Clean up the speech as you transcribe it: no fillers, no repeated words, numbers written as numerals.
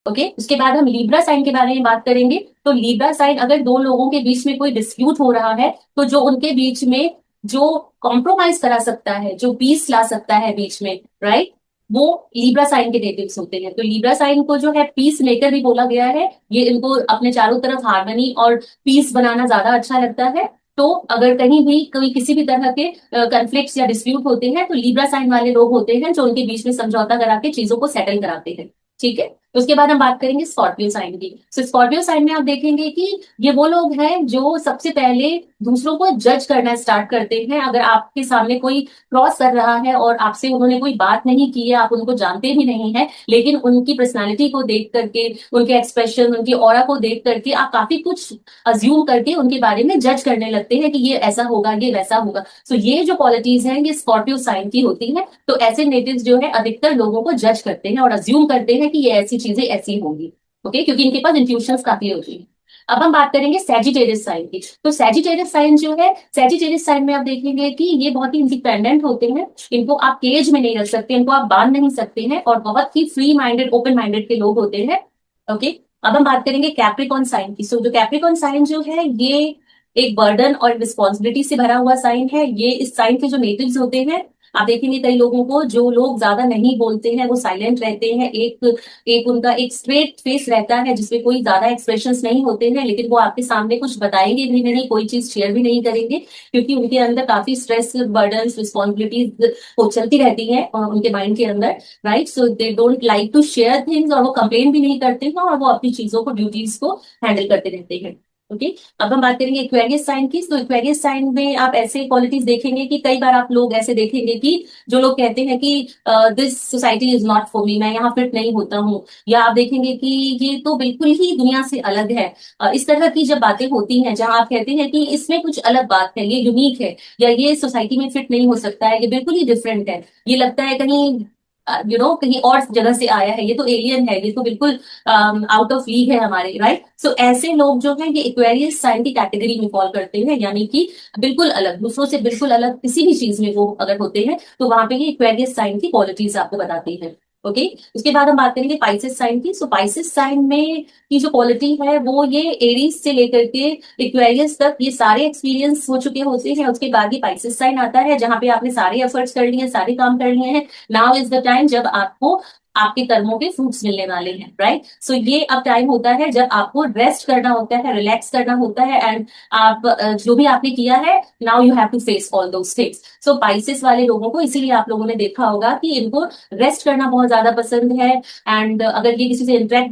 Okay, उसके बाद हम लीब्रा साइन के बारे में बात करेंगे। तो लीब्रा साइन, अगर दो लोगों के बीच में कोई डिस्प्यूट हो रहा है तो जो उनके बीच में जो कॉम्प्रोमाइज करा सकता है, जो पीस ला सकता है बीच में, राइट, वो लीब्रा साइन के नेटिव्स होते हैं। तो लीब्रा साइन को जो है पीस मेकर भी बोला गया है। ये इनको अपने चारों तरफ हार्मनी और पीस बनाना ज्यादा अच्छा लगता है। तो अगर कहीं भी कोई किसी भी तरह के कन्फ्लिक्ट्स या डिस्प्यूट होते हैं तो लीब्रा साइन वाले लोग होते हैं जो उनके बीच में समझौता करा के चीजों को सेटल कराते हैं। ठीक है, उसके बाद हम बात करेंगे स्कॉर्पियो साइन की। तो स्कॉर्पियो साइन में आप देखेंगे कि ये वो लोग हैं जो सबसे पहले दूसरों को जज करना स्टार्ट करते हैं। अगर आपके सामने कोई क्रॉस कर रहा है और आपसे उन्होंने कोई बात नहीं की है, आप उनको जानते भी नहीं है, लेकिन उनकी पर्सनालिटी को देख करके, उनके एक्सप्रेशन, उनकी ऑरा को देख करके आप काफी कुछ अज्यूम करके उनके बारे में जज करने लगते हैं कि ये ऐसा होगा, ये वैसा होगा। तो ये जो क्वालिटीज हैं ये स्कॉर्पियो साइन की होती है। तो ऐसे नेटिव्स जो है अधिकतर लोगों को जज करते हैं और अज्यूम करते हैं कि ये ऐसी चीजें ऐसी होंगी। ओके, क्योंकि इनके पास इंट्यूशंस काफी होती है। अब हम बात करेंगे सैजिटेरियस साइन की। तो सैजिटेरियस साइन जो है, सैजिटेरियस साइन में आप देखेंगे कि ये बहुत ही इंडिपेंडेंट होते हैं। इनको आप केज में नहीं रख सकते, इनको आप बांध नहीं सकते हैं, और बहुत ही फ्री माइंडेड, ओपन माइंडेड के लोग होते हैं। ओके, अब हम बात करेंगे कैप्रिकॉन साइन की। सो जो कैप्रिकॉन साइन जो है ये एक बर्डन और रिस्पॉन्सिबिलिटी से भरा हुआ साइन है। ये इस साइन के जो नेटिव्स होते हैं, आप देखेंगे कई लोगों को, जो लोग ज्यादा नहीं बोलते हैं वो साइलेंट रहते हैं। एक एक उनका एक स्ट्रेट फेस रहता है जिसमें कोई ज्यादा एक्सप्रेशंस नहीं होते हैं, लेकिन वो आपके सामने कुछ बताएंगे भी नहीं, कोई चीज शेयर भी नहीं करेंगे, क्योंकि उनके अंदर काफी स्ट्रेस, बर्डन, रिस्पॉन्सिबिलिटीज वो चलती रहती है उनके माइंड के अंदर। Right, so they don't like to share things, और वो कंप्लेन भी नहीं करते हैं, और वो अपनी चीजों को, ड्यूटीज को हैंडल करते रहते हैं। ओके, अब हम बात करेंगे एक्वेरियस साइन की। तो एक्वेरियस साइन में आप ऐसे क्वालिटीज देखेंगे कि कई बार आप लोग ऐसे देखेंगे कि जो लोग कहते हैं कि this society is not for me, मैं यहाँ फिट नहीं होता हूँ, या आप देखेंगे कि ये तो बिल्कुल ही दुनिया से अलग है। इस तरह की जब बातें होती हैं जहां आप कहते हैं कि इसमें कुछ अलग बात है, ये यूनिक है, या ये सोसाइटी में फिट नहीं हो सकता है, ये बिल्कुल ही डिफरेंट है, ये लगता है कहीं कहीं और जगह से आया है, ये तो एलियन है, ये तो बिल्कुल आउट ऑफ लीग है हमारे, राइट। सो ऐसे लोग जो है ये एक्वेरियस साइन की कैटेगरी में फॉल करते हैं, यानी कि बिल्कुल अलग, दूसरों से बिल्कुल अलग किसी भी चीज में वो अगर होते हैं तो वहां पे ये एक्वेरियस साइन की क्वालिटीज आपको बताती है। ओके, उसके बाद हम बात करेंगे पाइसेस साइन की। सो पाइसेस साइन में की जो क्वालिटी है वो ये एरीज से लेकर के एक्वेरियस तक ये सारे एक्सपीरियंस हो चुके होते हैं। उसके बाद ये पाइसेस साइन आता है जहां पे आपने सारे एफर्ट्स कर लिए हैं, सारे काम कर लिए हैं। नाउ इज द टाइम जब आपको आपके कर्मों के फ्रूट्स मिलने वाले हैं, राइट। सो ये अब टाइम होता है जब आपको रेस्ट करना होता है, रिलैक्स करना होता है, एंड आप जो भी आपने किया है, now you have to face all those things. So Pisces वाले लोगों को इसीलिए आप लोगों ने देखा होगा कि इनको रेस्ट करना बहुत ज्यादा पसंद है। एंड अगर ये किसी से इंटरेक्ट भी